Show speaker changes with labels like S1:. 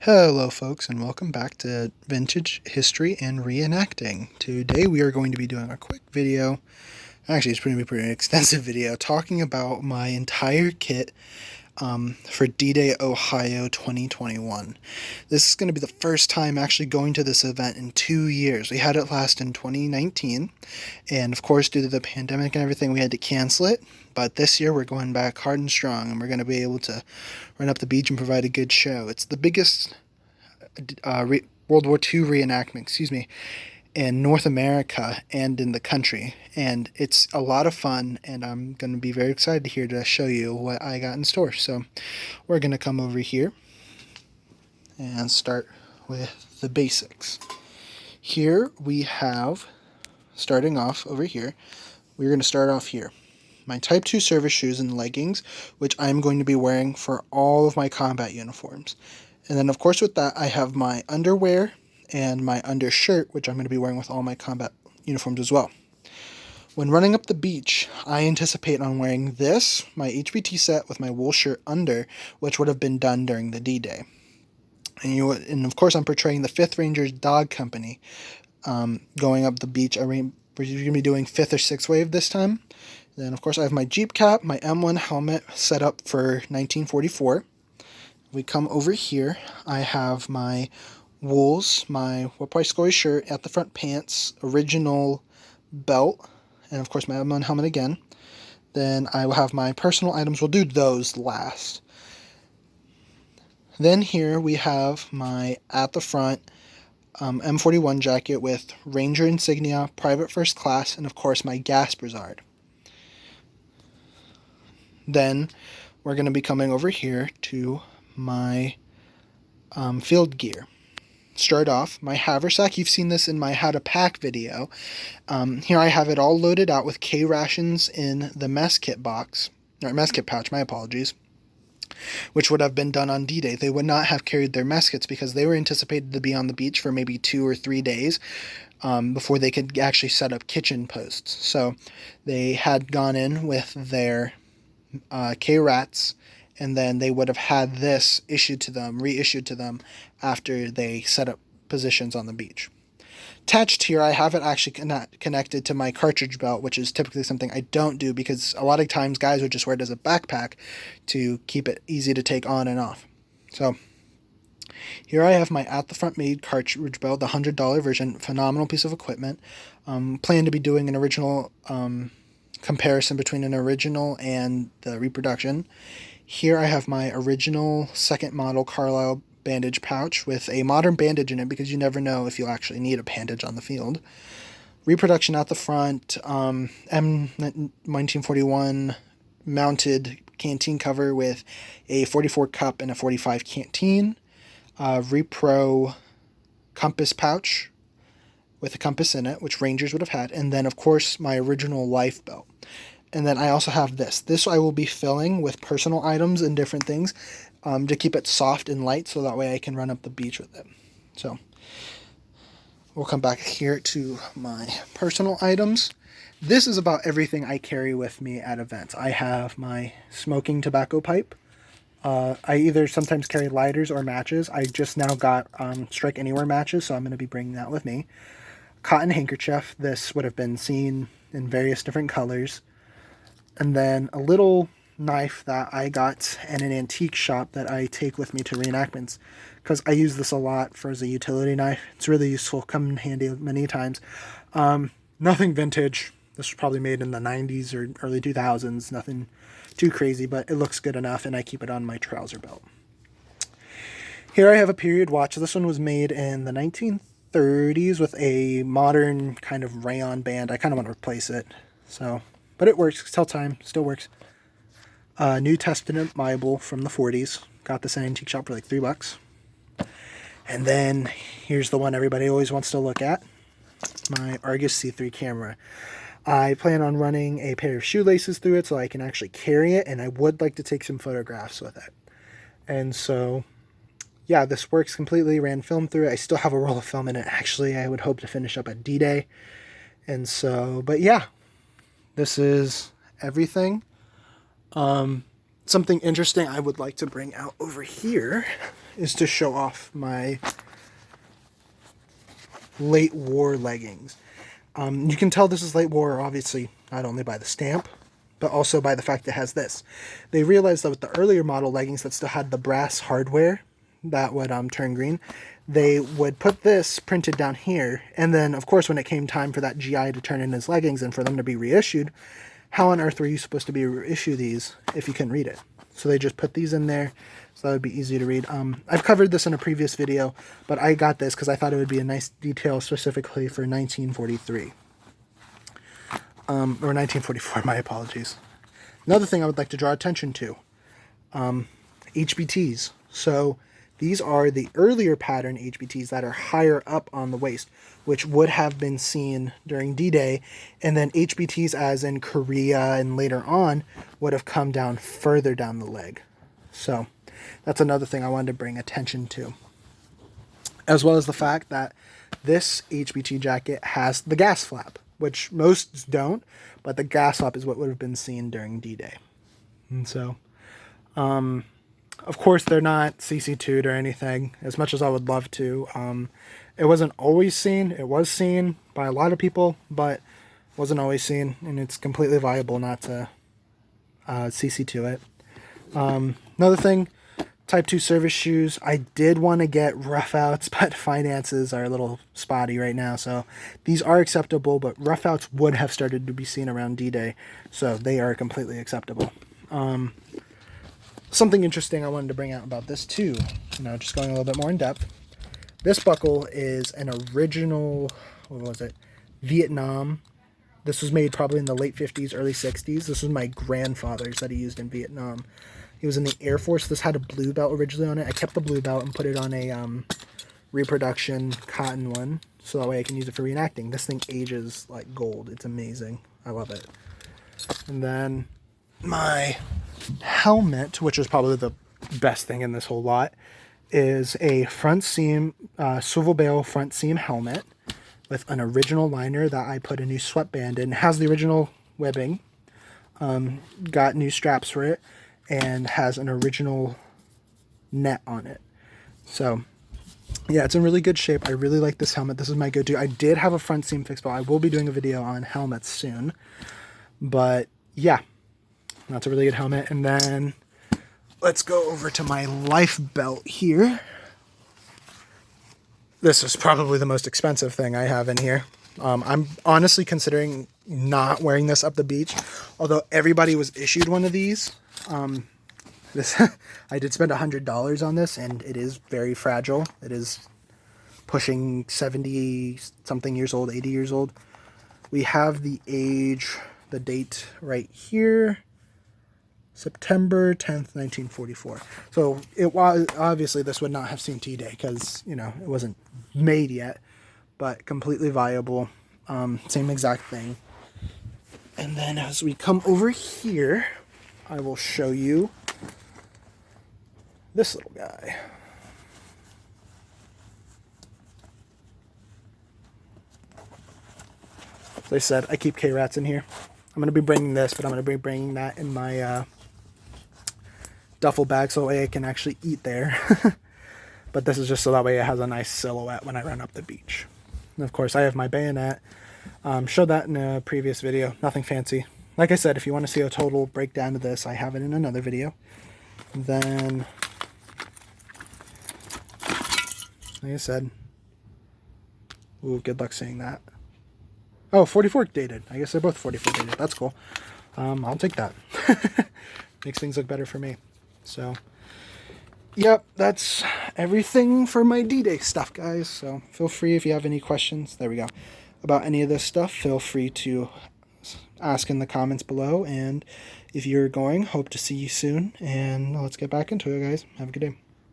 S1: Hello folks, and welcome back to Vintage History and Reenacting. Today we are going to be doing a quick video, actually it's going to be a pretty extensive video, talking about my entire kit for DDay Ohio 2021. This is going to be the first time actually going to this event in 2 years. We had it last in 2019, and of course due to the pandemic and everything we had to cancel it. But this year we're going back hard and strong, and we're going to be able to run up the beach and provide a good show. It's the biggest World War II reenactment, in North America and in the country. And it's a lot of fun, and I'm going to be very excited here to show you what I got in store. So we're going to come over here and start with the basics. Here we have, starting off over here, we're going to start off here. My Type 2 service shoes and leggings, which I'm going to be wearing for all of my combat uniforms. And then, of course, with that, I have my underwear and my undershirt, which I'm going to be wearing with all my combat uniforms as well. When running up the beach, I anticipate on wearing this, my HBT set with my wool shirt under, which would have been done during the D-Day. And of course, I'm portraying the 5th Rangers Dog Company going up the beach. We're going to be doing 5th or 6th wave this time. Then, of course, I have my Jeep cap, my M1 helmet set up for 1944. We come over here, I have my wools, my Wapaiscoy shirt, at the front pants, original belt, and of course my M1 helmet again. Then I will have my personal items. We'll do those last. Then here we have my at the front M41 jacket with Ranger insignia, Private First Class, and of course my gas brassard. Then we're going to be coming over here to my field gear. Start off, my haversack. You've seen this in my how to pack video. Here I have it all loaded out with K rations in the mess kit box, or mess kit pouch, my apologies, which would have been done on D-Day. They would not have carried their mess kits because they were anticipated to be on the beach for maybe 2 or 3 days before they could actually set up kitchen posts. So they had gone in with their K-Rats, and then they would have had this reissued to them after they set up positions on the beach. Attached here, I have it actually connected to my cartridge belt, which is typically something I don't do because a lot of times guys would just wear it as a backpack to keep it easy to take on and off. So here I have my at the front made cartridge belt, the $100 version, phenomenal piece of equipment. Plan to be doing an original comparison between an original and the reproduction. Here I have my original second model Carlisle bandage pouch with a modern bandage in it because you never know if you'll actually need a bandage on the field. Reproduction out the front, M1941 mounted canteen cover with a 44 cup and a 45 canteen. Repro compass pouch with a compass in it, which Rangers would have had. And then, of course, my original life belt. And then I also have this. This I will be filling with personal items and different things to keep it soft and light so that way I can run up the beach with it. So we'll come back here to my personal items. This is about everything I carry with me at events. I have my smoking tobacco pipe. I either sometimes carry lighters or matches. I just now got Strike Anywhere matches, so I'm going to be bringing that with me. Cotton handkerchief. This would have been seen in various different colors. And then a little knife that I got in an antique shop that I take with me to reenactments because I use this a lot as a utility knife. It's really useful, come in handy many times. Nothing vintage. This was probably made in the 90s or early 2000s. Nothing too crazy, but it looks good enough, and I keep it on my trouser belt. Here I have a period watch. This one was made in the 1930s with a modern kind of rayon band. I kind of want to replace it, but it works. Tell time, still works. New Testament Bible from the 40s. Got this in an antique shop for like $3. And then here's the one everybody always wants to look at. My Argus C3 camera. I plan on running a pair of shoelaces through it so I can actually carry it, and I would like to take some photographs with it. And so, yeah, this works completely. Ran film through it. I still have a roll of film in it. Actually, I would hope to finish up at D-Day. And so, but yeah, this is everything. Something interesting I would like to bring out over here is to show off my late war leggings. You can tell this is late war, obviously, not only by the stamp, but also by the fact it has this. They realized that with the earlier model leggings that still had the brass hardware that would turn green, they would put this printed down here, and then, of course, when it came time for that GI to turn in his leggings and for them to be reissued, how on earth were you supposed to be reissue these if you couldn't read it? So they just put these in there, so that would be easy to read. I've covered this in a previous video, but I got this because I thought it would be a nice detail specifically for 1943. Or 1944, my apologies. Another thing I would like to draw attention to, HBTs. So these are the earlier pattern HBTs that are higher up on the waist, which would have been seen during D-Day, and then HBTs as in Korea and later on would have come down further down the leg. So that's another thing I wanted to bring attention to. As well as the fact that this HBT jacket has the gas flap, which most don't, but the gas flap is what would have been seen during D-Day. And so, of course, they're not CC2'd or anything, as much as I would love to. It wasn't always seen. It was seen by a lot of people, but wasn't always seen, and it's completely viable not to CC2 it. Another thing, Type 2 service shoes. I did want to get rough outs, but finances are a little spotty right now, so these are acceptable, but rough outs would have started to be seen around D-Day, so they are completely acceptable. Something interesting I wanted to bring out about this too, just going a little bit more in depth. This buckle is an original, what was it, Vietnam. This was made probably in the late 50s, early 60s. This was my grandfather's that he used in Vietnam. He was in the Air Force. This had a blue belt originally on it. I kept the blue belt and put it on a reproduction cotton one, so that way I can use it for reenacting. This thing ages like gold. It's amazing. I love it. And then my helmet, which is probably the best thing in this whole lot, is a front seam, swivel bail front seam helmet with an original liner that I put a new sweatband in. It has the original webbing, got new straps for it, and has an original net on it. So yeah, it's in really good shape. I really like this helmet. This is my go-to. I did have a front seam fix, but I will be doing a video on helmets soon. But yeah, that's a really good helmet. And then let's go over to my life belt here. This is probably the most expensive thing I have in here. I'm honestly considering not wearing this up the beach, although everybody was issued one of these. This I did spend $100 on this, and it is very fragile. It is pushing 70 something years old, 80 years old. We have the age, the date right here, September 10th, 1944. So it was obviously this would not have seen D-Day because it wasn't made yet, but completely viable. Same exact thing. And then as we come over here, I will show you this little guy. As I said, I keep K-Rats in here. I'm going to be bringing this, but I'm going to be bringing that in my duffel bag so that way I can actually eat there. But this is just so that way it has a nice silhouette when I run up the beach. And of course, I have my bayonet. Showed that in a previous video. Nothing fancy. Like I said, if you want to see a total breakdown of this, I have it in another video. And then, like I said, ooh, good luck saying that. Oh, 44 dated. I guess they're both 44 dated. That's cool. I'll take that. Makes things look better for me. So, yep, that's everything for my D-Day stuff, guys. So feel free if you have any questions. There we go. About any of this stuff, feel free to ask in the comments below. And if you're going, hope to see you soon. And let's get back into it, guys. Have a good day.